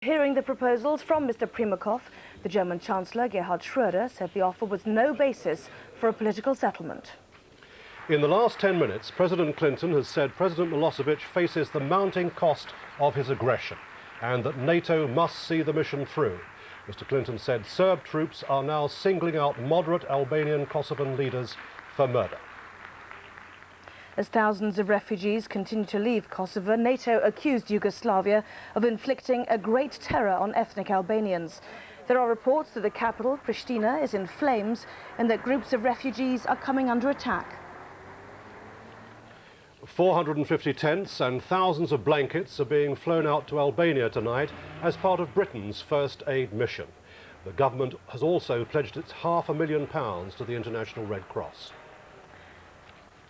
Hearing the proposals from Mr. Primakov, the German Chancellor Gerhard Schröder said the offer was no basis for a political settlement. In the last 10 minutes, President Clinton has said President Milosevic faces the mounting cost of his aggression and that NATO must see the mission through. Mr. Clinton said Serb troops are now singling out moderate Albanian Kosovan leaders for murder. As thousands of refugees continue to leave Kosovo, NATO accused Yugoslavia of inflicting a great terror on ethnic Albanians. There are reports that the capital, Pristina, is in flames and that groups of refugees are coming under attack. 450 tents and thousands of blankets are being flown out to Albania tonight as part of Britain's first aid mission. The government has also pledged its £500,000 to the International Red Cross.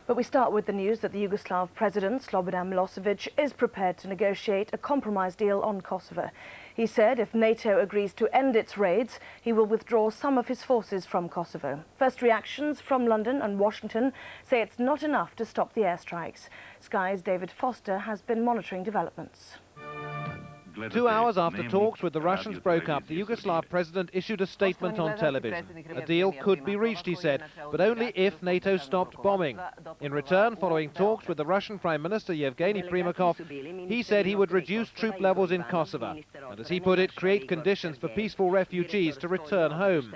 But we start with the news that the Yugoslav president, Slobodan Milosevic, is prepared to negotiate a compromise deal on Kosovo. He said if NATO agrees to end its raids, he will withdraw some of his forces from Kosovo. First reactions from London and Washington say it's not enough to stop the airstrikes. Sky's David Foster has been monitoring developments. 2 hours after talks with the Russians broke up, the Yugoslav president issued a statement on television. A deal could be reached, he said, but only if NATO stopped bombing. In return, following talks with the Russian Prime Minister Yevgeny Primakov, he said he would reduce troop levels in Kosovo and, as he put it, create conditions for peaceful refugees to return home.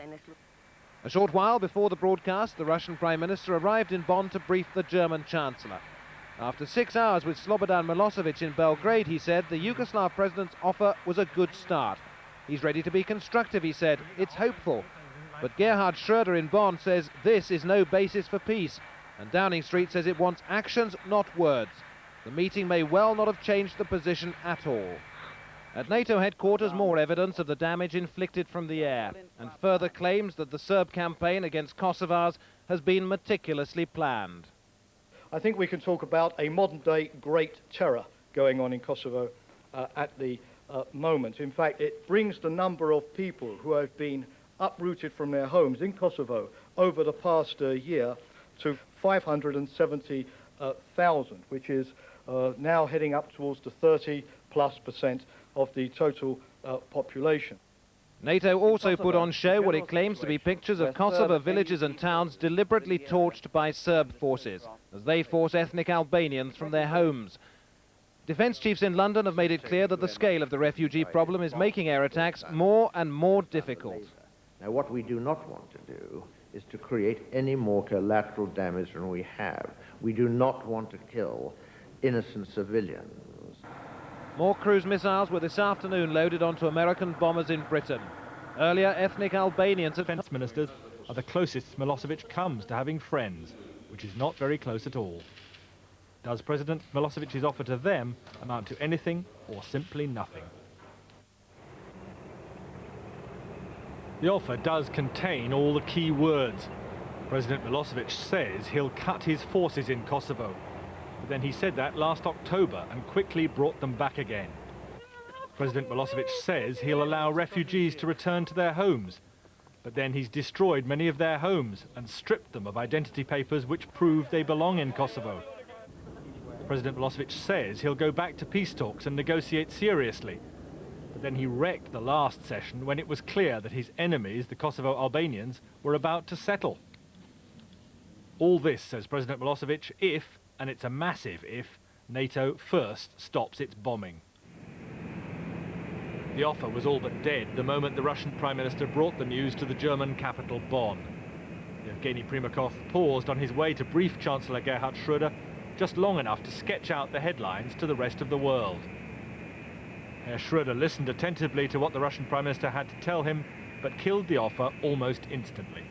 A short while before the broadcast, the Russian Prime Minister arrived in Bonn to brief the German Chancellor. After 6 hours with Slobodan Milosevic in Belgrade, he said the Yugoslav president's offer was a good start. He's ready to be constructive, he said. It's hopeful. But Gerhard Schröder in Bonn says this is no basis for peace. And Downing Street says it wants actions, not words. The meeting may well not have changed the position at all. At NATO headquarters, more evidence of the damage inflicted from the air, and further claims that the Serb campaign against Kosovars has been meticulously planned. I think we can talk about a modern-day great terror going on in Kosovo at the moment. In fact, it brings the number of people who have been uprooted from their homes in Kosovo over the past year to 570,000, which is now heading up towards the 30+% of the total population. NATO also put on show what it claims to be pictures of Kosovo villages and towns deliberately torched by Serb forces as they force ethnic Albanians from their homes. Defence chiefs in London have made it clear that the scale of the refugee problem is making air attacks more and more difficult. Now, what we do not want to do is to create any more collateral damage than we have. We do not want to kill innocent civilians. More cruise missiles were this afternoon loaded onto American bombers in Britain. Earlier, ethnic Albanians defence ministers are the closest Milosevic comes to having friends, which is not very close at all. Does President Milosevic's offer to them amount to anything or simply nothing? The offer does contain all the key words. President Milosevic says he'll cut his forces in Kosovo. But then he said that last October and quickly brought them back again. President Milosevic says he'll allow refugees to return to their homes, but then he's destroyed many of their homes and stripped them of identity papers which prove they belong in Kosovo. President Milosevic says he'll go back to peace talks and negotiate seriously, but then he wrecked the last session when it was clear that his enemies, the Kosovo Albanians, were about to settle. All this, says President Milosevic, if, and it's a massive if, NATO first stops its bombing. The offer was all but dead the moment the Russian Prime Minister brought the news to the German capital, Bonn. Yevgeny Primakov paused on his way to brief Chancellor Gerhard Schröder just long enough to sketch out the headlines to the rest of the world. Herr Schröder listened attentively to what the Russian Prime Minister had to tell him, but killed the offer almost instantly.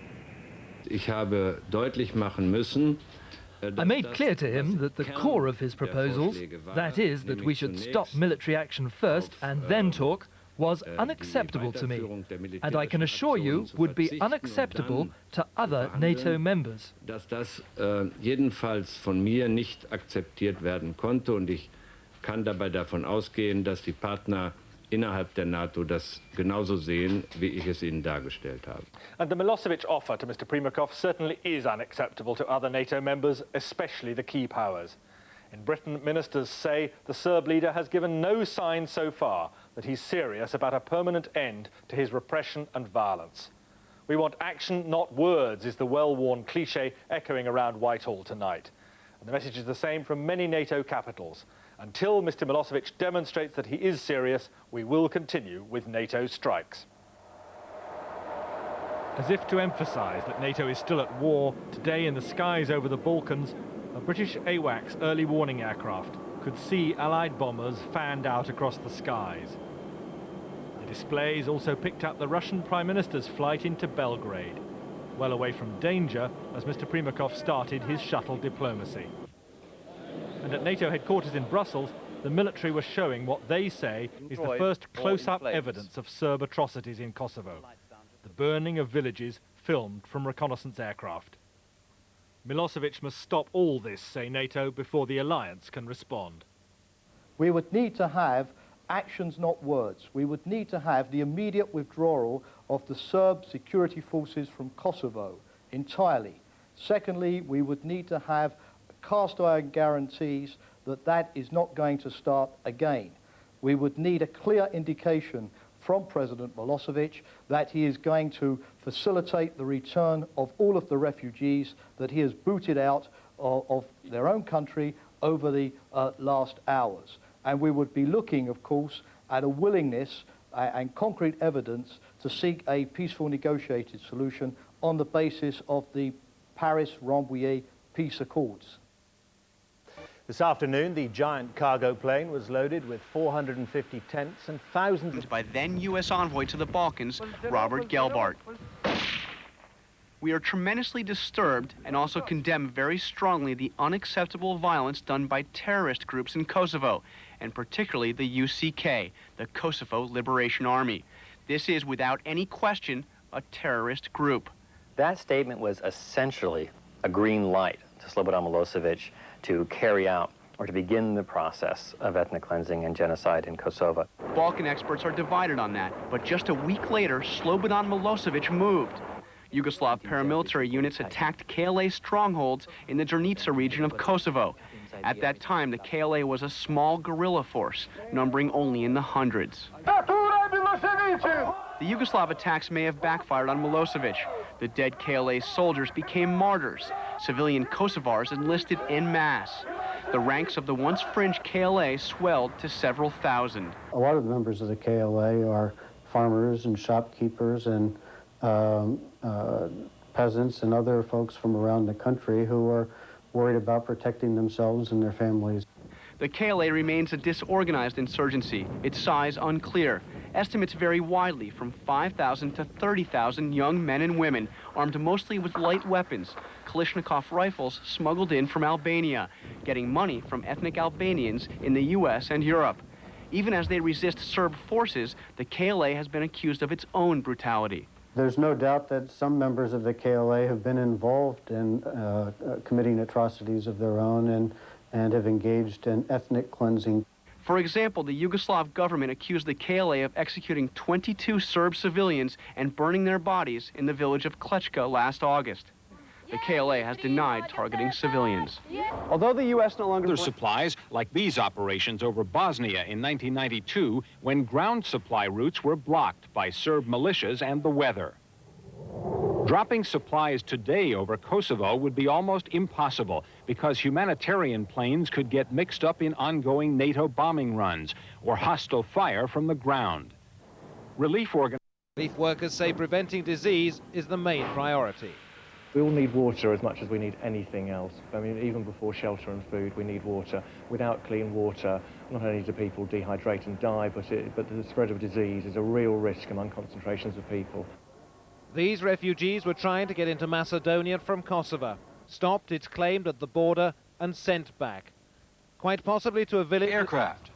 Ich habe deutlich machen müssen, I made clear to him that the core of his proposals, that is, that we should stop military action first and then talk, was unacceptable to me, and I can assure you would be unacceptable to other NATO members. Dass das jedenfalls von mir nicht akzeptiert werden konnte, und ich kann dabei davon ausgehen, dass die Partner innerhalb der NATO das genauso sehen, wie ich es Ihnen dargestellt habe. And the Milosevic offer to Mr. Primakov certainly is unacceptable to other NATO members, especially the key powers. In Britain, ministers say the Serb leader has given no sign so far that he's serious about a permanent end to his repression and violence. We want action, not words, is the well-worn cliché echoing around Whitehall tonight. And the message is the same from many NATO capitals. Until Mr. Milosevic demonstrates that he is serious, we will continue with NATO strikes. As if to emphasise that NATO is still at war, today in the skies over the Balkans, a British AWACS early warning aircraft could see Allied bombers fanned out across the skies. The displays also picked up the Russian Prime Minister's flight into Belgrade, well away from danger as Mr. Primakov started his shuttle diplomacy. And at NATO headquarters in Brussels, the military was showing what they say is the first close-up evidence of Serb atrocities in Kosovo. The burning of villages filmed from reconnaissance aircraft. Milosevic must stop all this, say NATO, before the alliance can respond. We would need to have actions, not words. We would need to have the immediate withdrawal of the Serb security forces from Kosovo entirely. Secondly, we would need to have cast iron guarantees that that is not going to start again. We would need a clear indication from President Milosevic that he is going to facilitate the return of all of the refugees that he has booted out of their own country over the last hours. And we would be looking, of course, at a willingness and concrete evidence to seek a peaceful negotiated solution on the basis of the Paris-Rambouillet peace accords. This afternoon, the giant cargo plane was loaded with 450 tents and thousands... ...by then U.S. envoy to the Balkans, Robert Gelbart. We are tremendously disturbed and also condemn very strongly the unacceptable violence done by terrorist groups in Kosovo, and particularly the UCK, the Kosovo Liberation Army. This is, without any question, a terrorist group. That statement was essentially a green light to Slobodan Milosevic to carry out or to begin the process of ethnic cleansing and genocide in Kosovo. Balkan experts are divided on that, but just a week later, Slobodan Milosevic moved. Yugoslav paramilitary units attacked KLA strongholds in the Drnica region of Kosovo. At that time, the KLA was a small guerrilla force, numbering only in the hundreds. The Yugoslav attacks may have backfired on Milosevic. The dead KLA soldiers became martyrs. Civilian Kosovars enlisted en masse. The ranks of the once fringe KLA swelled to several thousand. A lot of the members of the KLA are farmers and shopkeepers and peasants and other folks from around the country who are worried about protecting themselves and their families. The KLA remains a disorganized insurgency, its size unclear. Estimates vary widely from 5,000 to 30,000 young men and women, armed mostly with light weapons, Kalashnikov rifles smuggled in from Albania, getting money from ethnic Albanians in the U.S. and Europe. Even as they resist Serb forces, the KLA has been accused of its own brutality. There's no doubt that some members of the KLA have been involved in committing atrocities of their own and have engaged in ethnic cleansing. For example, the Yugoslav government accused the KLA of executing 22 Serb civilians and burning their bodies in the village of Klečka last August. The KLA has denied targeting civilians. Although the U.S. no longer... Other supplies, like these operations over Bosnia in 1992, when ground supply routes were blocked by Serb militias and the weather. Dropping supplies today over Kosovo would be almost impossible because humanitarian planes could get mixed up in ongoing NATO bombing runs or hostile fire from the ground. Relief workers say preventing disease is the main priority. We all need water as much as we need anything else. I mean, even before shelter and food, we need water. Without clean water, not only do people dehydrate and die, but the spread of disease is a real risk among concentrations of people. These refugees were trying to get into Macedonia from Kosovo, stopped, it's claimed, at the border and sent back, quite possibly to a village... Aircraft.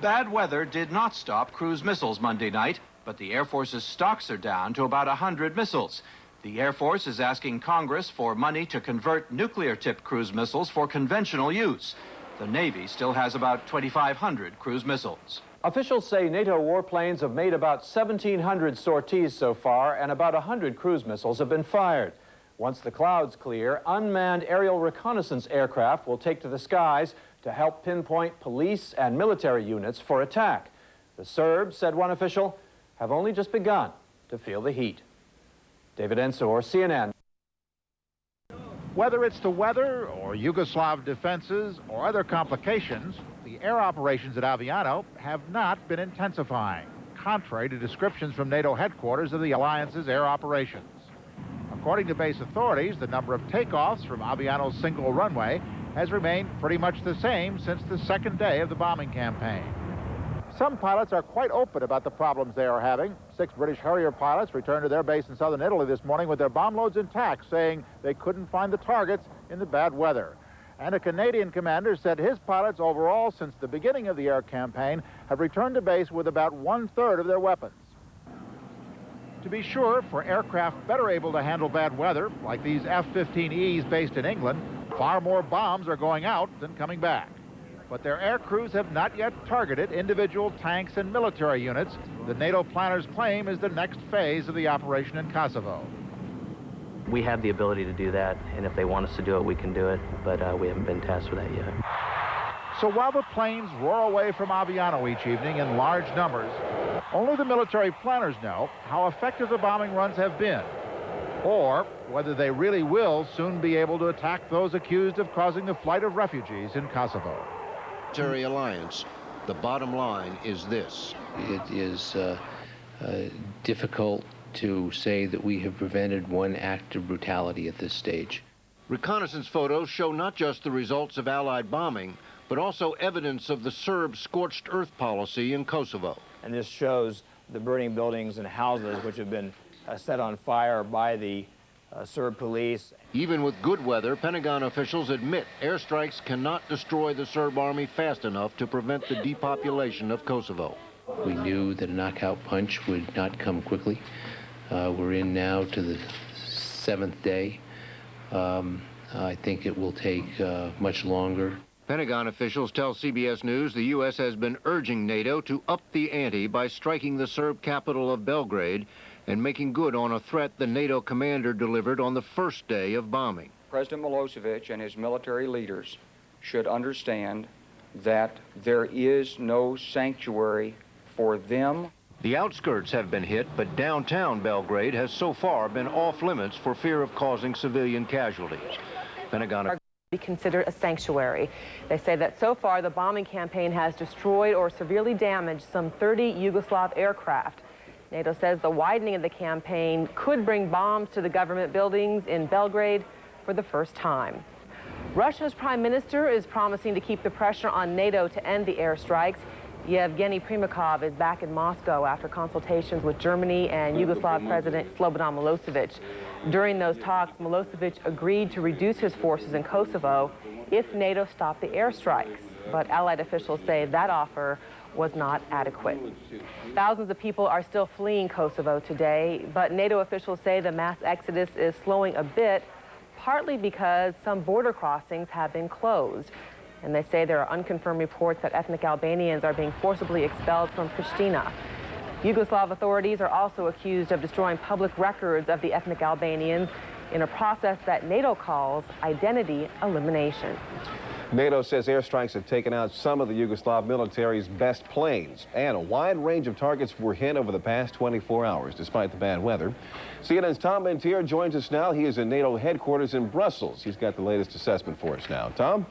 Bad weather did not stop cruise missiles Monday night, but the Air Force's stocks are down to about 100 missiles. The Air Force is asking Congress for money to convert nuclear-tipped cruise missiles for conventional use. The Navy still has about 2,500 cruise missiles. Officials say NATO warplanes have made about 1,700 sorties so far, and about 100 cruise missiles have been fired. Once the clouds clear, unmanned aerial reconnaissance aircraft will take to the skies to help pinpoint police and military units for attack. The Serbs, said one official, have only just begun to feel the heat. David Ensor, CNN. Whether it's the weather or Yugoslav defenses or other complications, the air operations at Aviano have not been intensifying, contrary to descriptions from NATO headquarters of the alliance's air operations. According to base authorities, the number of takeoffs from Aviano's single runway has remained pretty much the same since the second day of the bombing campaign. Some pilots are quite open about the problems they are having. 6 British Harrier pilots returned to their base in southern Italy this morning with their bomb loads intact, saying they couldn't find the targets in the bad weather. And a Canadian commander said his pilots overall, since the beginning of the air campaign, have returned to base with about 1/3 of their weapons. To be sure, for aircraft better able to handle bad weather, like these F-15Es based in England, far more bombs are going out than coming back. But their air crews have not yet targeted individual tanks and military units that NATO planners claim is the next phase of the operation in Kosovo. We have the ability to do that, and if they want us to do it, we can do it, but we haven't been tasked with that yet. So while the planes roar away from Aviano each evening in large numbers, only the military planners know how effective the bombing runs have been, or whether they really will soon be able to attack those accused of causing the flight of refugees in Kosovo. Military alliance, the bottom line is this. It is difficult to say that we have prevented one act of brutality at this stage. Reconnaissance photos show not just the results of Allied bombing, but also evidence of the Serb scorched earth policy in Kosovo. And this shows the burning buildings and houses which have been set on fire by the Serb police. Even with good weather, Pentagon officials admit airstrikes cannot destroy the Serb army fast enough to prevent the depopulation of Kosovo. We knew that a knockout punch would not come quickly. We're in now to the 7th day. I think it will take much longer. Pentagon officials tell CBS News the U.S. has been urging NATO to up the ante by striking the Serb capital of Belgrade and making good on a threat the NATO commander delivered on the first day of bombing. President Milosevic and his military leaders should understand that there is no sanctuary for them. The outskirts have been hit, but downtown Belgrade has so far been off limits for fear of causing civilian casualties. Pentagon be considered a sanctuary. They say that so far the bombing campaign has destroyed or severely damaged some 30 Yugoslav aircraft. NATO says the widening of the campaign could bring bombs to the government buildings in Belgrade for the first time. Russia's prime minister is promising to keep the pressure on NATO to end the airstrikes. Yevgeny Primakov is back in Moscow after consultations with Germany and Yugoslav President Slobodan Milosevic. During those talks, Milosevic agreed to reduce his forces in Kosovo if NATO stopped the airstrikes. But Allied officials say that offer was not adequate. Thousands of people are still fleeing Kosovo today, but NATO officials say the mass exodus is slowing a bit, partly because some border crossings have been closed. And they say there are unconfirmed reports that ethnic Albanians are being forcibly expelled from Pristina. Yugoslav authorities are also accused of destroying public records of the ethnic Albanians in a process that NATO calls identity elimination. NATO says airstrikes have taken out some of the Yugoslav military's best planes, and a wide range of targets were hit over the past 24 hours, despite the bad weather. CNN's Tom Bentier joins us now. He is in NATO headquarters in Brussels. He's got the latest assessment for us now. Tom?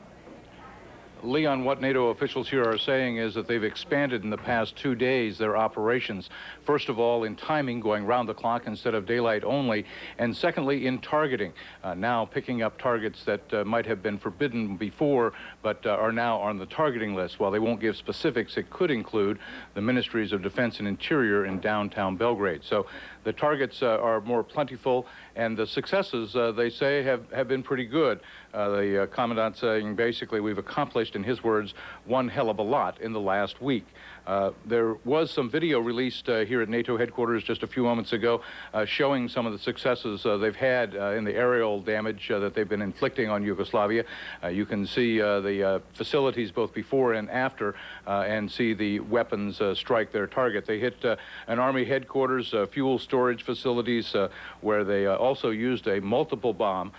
Leon, what NATO officials here are saying is that they've expanded in the past 2 days their operations. First of all, in timing, going round the clock instead of daylight only, and secondly, in targeting. Now picking up targets that might have been forbidden before, but are now on the targeting list. While they won't give specifics, it could include the Ministries of Defense and Interior in downtown Belgrade. So the targets are more plentiful, and the successes, they say, have been pretty good. The commandant saying basically we've accomplished, in his words, one hell of a lot in the last week. There was some video released here at NATO headquarters just a few moments ago showing some of the successes they've had in the aerial damage that they've been inflicting on Yugoslavia. You can see the facilities both before and after and see the weapons strike their target. They hit an Army headquarters, fuel storage facilities where they also used a multiple bomb,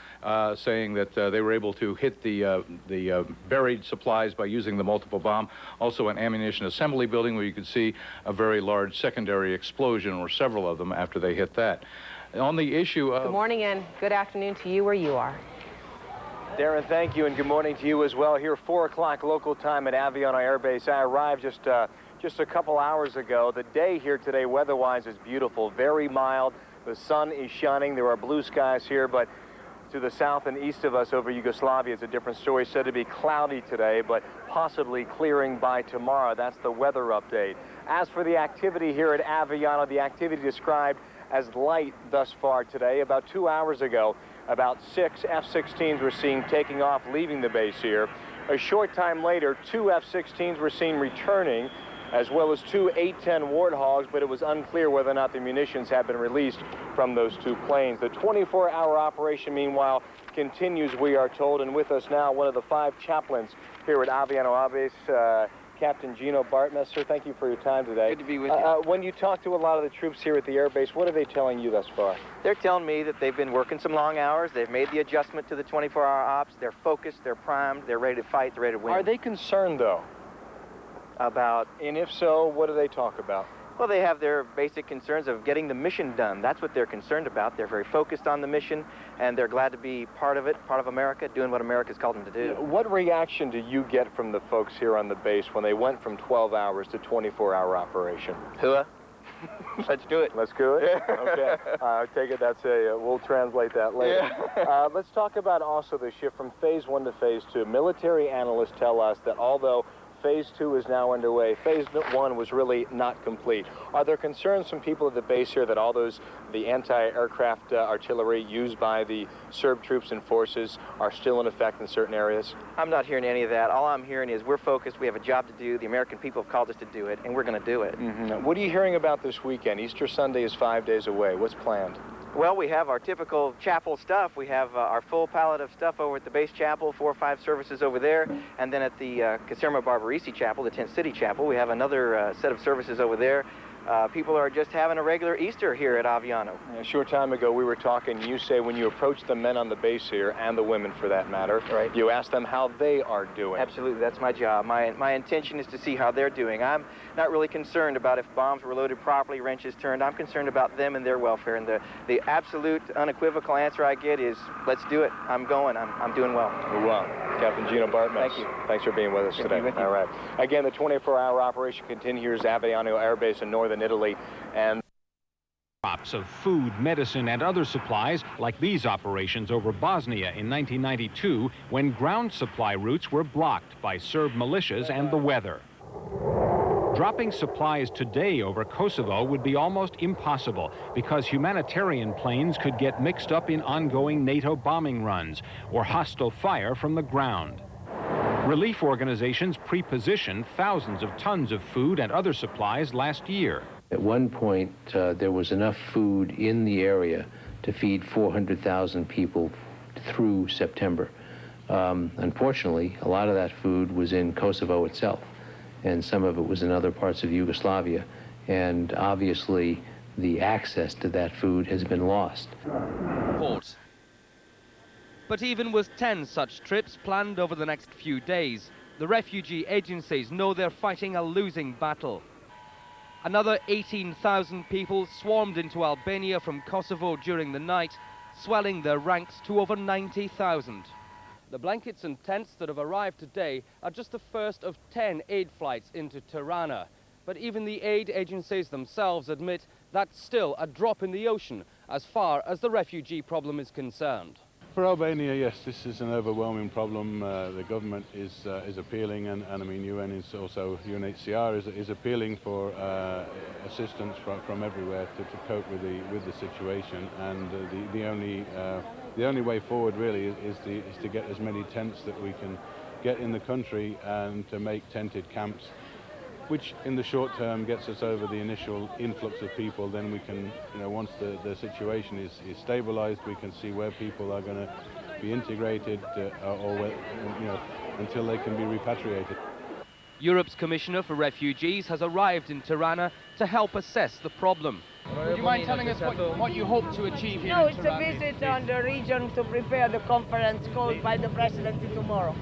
saying that they were able to hit the buried supplies by using the multiple bomb. Also an ammunition assembly building where you could see a very large secondary explosion, or several of them, after they hit that. On the issue of... Good morning and good afternoon to you where you are. Darren, thank you, and good morning to you as well. Here, 4 o'clock local time at Aviano Air Base. I arrived just a couple hours ago. The day here today, weather-wise, is beautiful, very mild. The sun is shining. There are blue skies here, but to the south and east of us over Yugoslavia, it's a different story. Said to be cloudy today, but possibly clearing by tomorrow. That's the weather update. As for the activity here at Aviano, the activity described as light thus far today. About 2 hours ago, about 6 F-16s were seen taking off, leaving the base here. A short time later, 2 F-16s were seen returning, as well as 2 A-10 Warthogs, but it was unclear whether or not the munitions had been released from those 2 planes. The 24-hour operation, meanwhile, continues, we are told, and with us now, one of the 5 chaplains here at Aviano Air Base, Captain Gino Bartmes. Sir, thank you for your time today. Good to be with you. When you talk to a lot of the troops here at the air base, what are they telling you thus far? They're telling me that they've been working some long hours. They've made the adjustment to the 24-hour ops. They're focused, they're primed, they're ready to fight, they're ready to win. Are they concerned, though? About... And if so, what do they talk about? Well, they have their basic concerns of getting the mission done. That's what they're concerned about. They're very focused on the mission, and they're glad to be part of it, part of America, doing what America's called them to do. What reaction do you get from the folks here on the base when they went from 12 hours to 24-hour operation? Hua. Let's do it. Let's do it? Okay. I take it that's we'll translate that later. Yeah. Let's talk about also the shift from Phase 1 to Phase 2. Military analysts tell us that although Phase 2 is now underway, Phase 1 was really not complete. Are there concerns from people at the base here that all the anti-aircraft artillery used by the Serb troops and forces are still in effect in certain areas? I'm not hearing any of that. All I'm hearing is we're focused, we have a job to do, the American people have called us to do it, and we're going to do it. Mm-hmm. What are you hearing about this weekend? Easter Sunday is 5 days away. What's planned? Well, we have our typical chapel stuff. We have our full palette of stuff over at the base chapel, 4 or 5 services over there. And then at the Caserma Barbarisi Chapel, the Tent City Chapel, we have another set of services over there. People are just having a regular Easter here at Aviano. A short time ago, we were talking, you say when you approach the men on the base here, and the women for that matter, right, you ask them how they are doing. Absolutely, that's my job. My intention is to see how they're doing. I'm not really concerned about if bombs were loaded properly, wrenches turned. I'm concerned about them and their welfare. And the absolute unequivocal answer I get is, let's do it. I'm going. I'm doing well. Well, Captain Gino Bartmes. Thank you. Thanks for being with us today. All right. Again, the 24-hour operation continues at Aviano Air Base in northern Italy, and crops of food, medicine, and other supplies, like these operations over Bosnia in 1992, when ground supply routes were blocked by Serb militias and the weather. Dropping supplies today over Kosovo would be almost impossible because humanitarian planes could get mixed up in ongoing NATO bombing runs or hostile fire from the ground. Relief organizations pre-positioned thousands of tons of food and other supplies last year. At one point, there was enough food in the area to feed 400,000 people through September. Unfortunately, a lot of that food was in Kosovo itself, and some of it was in other parts of Yugoslavia. And obviously, the access to that food has been lost. But even with 10 such trips planned over the next few days, the refugee agencies know they're fighting a losing battle. Another 18,000 people swarmed into Albania from Kosovo during the night, swelling their ranks to over 90,000. The blankets and tents that have arrived today are just the first of 10 aid flights into Tirana. But even the aid agencies themselves admit that's still a drop in the ocean as far as the refugee problem is concerned. For Albania, yes, this is an overwhelming problem. The government is appealing, and I mean UN is also, UNHCR is appealing for assistance from everywhere to cope with the situation. And the only way forward really is to get as many tents that we can get in the country and to make tented camps which in the short term gets us over the initial influx of people. Then we can, once the situation is stabilized, we can see where people are going to be integrated until they can be repatriated. Europe's Commissioner for Refugees has arrived in Tirana to help assess the problem. Would you mind telling us what you hope to achieve here in Tirana? No, it's a visit on the region to prepare the conference called by the presidency tomorrow.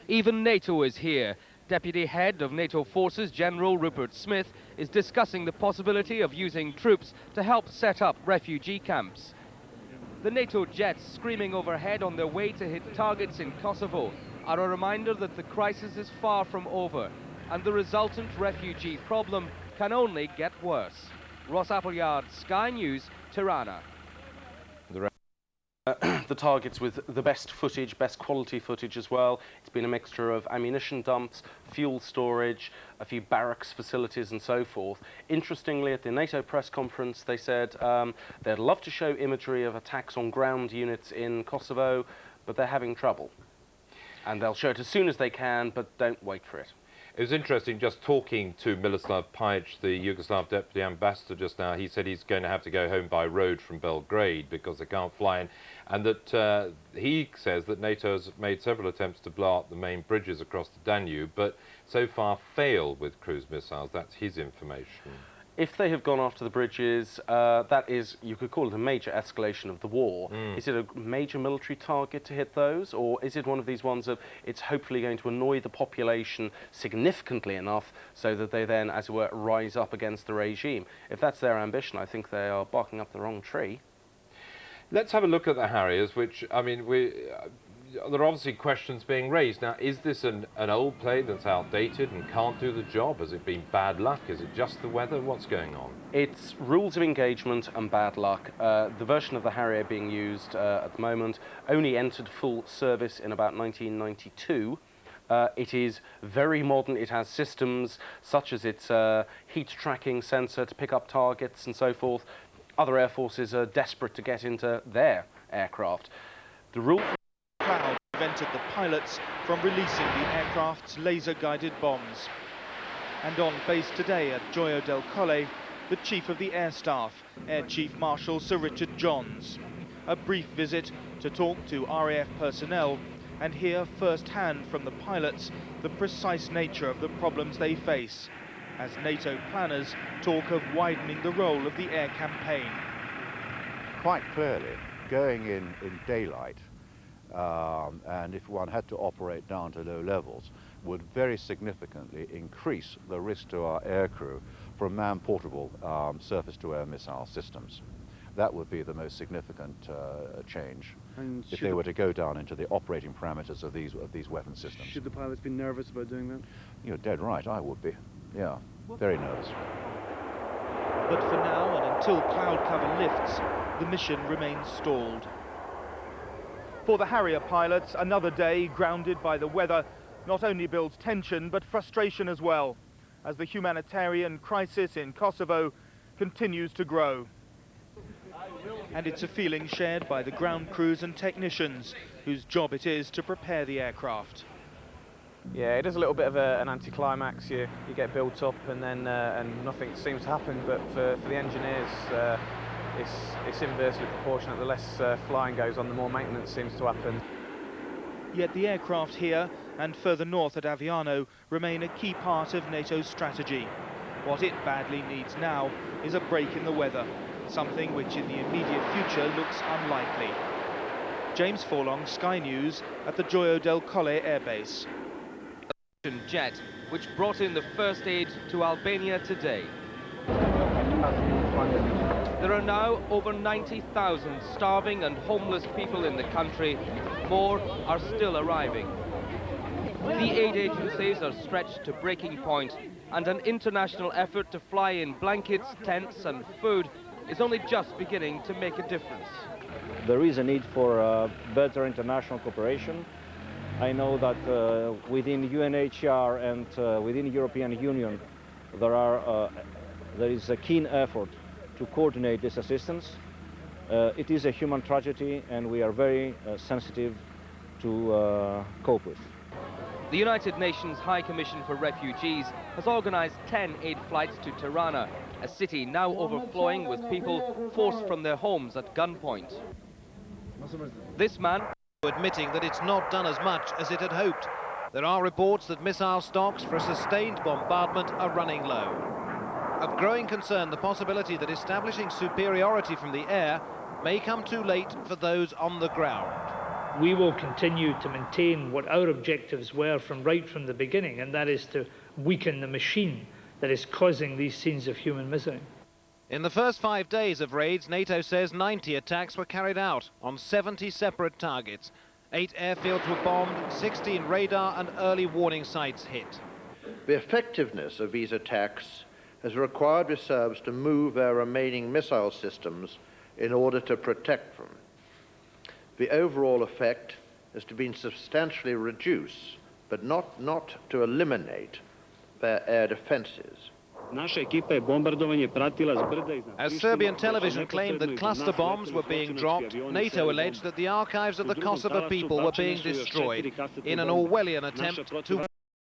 Even NATO is here. Deputy Head of NATO Forces, General Rupert Smith, is discussing the possibility of using troops to help set up refugee camps. The NATO jets screaming overhead on their way to hit targets in Kosovo are a reminder that the crisis is far from over and the resultant refugee problem can only get worse. Ross Appleyard, Sky News, Tirana. The targets with the best footage, best quality footage as well. It's been a mixture of ammunition dumps, fuel storage, a few barracks facilities and so forth. Interestingly, at the NATO press conference, they said they'd love to show imagery of attacks on ground units in Kosovo, but they're having trouble. And they'll show it as soon as they can, but don't wait for it. It was interesting just talking to Milosevic, the Yugoslav deputy ambassador just now. He said he's going to have to go home by road from Belgrade because they can't fly in, and that he says that NATO has made several attempts to blow up the main bridges across the Danube, but so far failed with cruise missiles. That's his information. If they have gone after the bridges, that is, you could call it a major escalation of the war. Is it a major military target to hit those, or is it one of these ones of it's hopefully going to annoy the population significantly enough so that they then, as it were, rise up against the regime? If that's their ambition, I think they are barking up the wrong tree. Let's have a look at the Harriers, which, I mean, there are obviously questions being raised. Now, is this an old plane that's outdated and can't do the job? Has it been bad luck? Is it just the weather? What's going on? It's rules of engagement and bad luck. The version of the Harrier being used at the moment only entered full service in about 1992. It is very modern. It has systems such as its heat tracking sensor to pick up targets and so forth. Other air forces are desperate to get into their aircraft. The rule cloud prevented the pilots from releasing the aircraft's laser-guided bombs. And on base today at Gioia del Colle, the Chief of the Air Staff, Air Chief Marshal Sir Richard Johns. A brief visit to talk to RAF personnel and hear first-hand from the pilots the precise nature of the problems they face, as NATO planners talk of widening the role of the air campaign. Quite clearly, going in daylight, and if one had to operate down to low levels, would very significantly increase the risk to our aircrew from man-portable surface-to-air missile systems. That would be the most significant change if they were to go down into the operating parameters of these weapon systems. Should the pilots be nervous about doing that? You're dead right, I would be. Yeah, very nervous. But for now, and until cloud cover lifts, the mission remains stalled. For the Harrier pilots, another day grounded by the weather not only builds tension but frustration as well, as the humanitarian crisis in Kosovo continues to grow. And it's a feeling shared by the ground crews and technicians, whose job it is to prepare the aircraft. Yeah, it is a little bit of an anticlimax. You get built up and then and nothing seems to happen, but for the engineers, it's inversely proportionate. The less flying goes on, the more maintenance seems to happen. Yet the aircraft here and further north at Aviano remain a key part of NATO's strategy. What it badly needs now is a break in the weather, something which in the immediate future looks unlikely. James Forlong, Sky News, at the Gioia del Colle airbase. Jet, which brought in the first aid to Albania today. There are now over 90,000 starving and homeless people in the country. More are still arriving. The aid agencies are stretched to breaking point, and an international effort to fly in blankets, tents and food is only just beginning to make a difference. There is a need for better international cooperation. I know that within UNHCR and within the European Union there is a keen effort to coordinate this assistance. It is a human tragedy and we are very sensitive to cope with. The United Nations High Commission for Refugees has organised 10 aid flights to Tirana, a city now overflowing with people forced from their homes at gunpoint. This man admitting that it's not done as much as it had hoped. There are reports that missile stocks for a sustained bombardment are running low. Of growing concern, the possibility that establishing superiority from the air may come too late for those on the ground. We will continue to maintain what our objectives were right from the beginning, and that is to weaken the machine that is causing these scenes of human misery. In the first 5 days of raids, NATO says 90 attacks were carried out on 70 separate targets. 8 airfields were bombed, 16 radar and early warning sites hit. The effectiveness of these attacks has required the Serbs to move their remaining missile systems in order to protect them. The overall effect has been substantially reduced, but not to eliminate their air defenses. As Serbian television claimed that cluster bombs were being dropped, NATO alleged that the archives of the Kosovo people were being destroyed in an Orwellian attempt to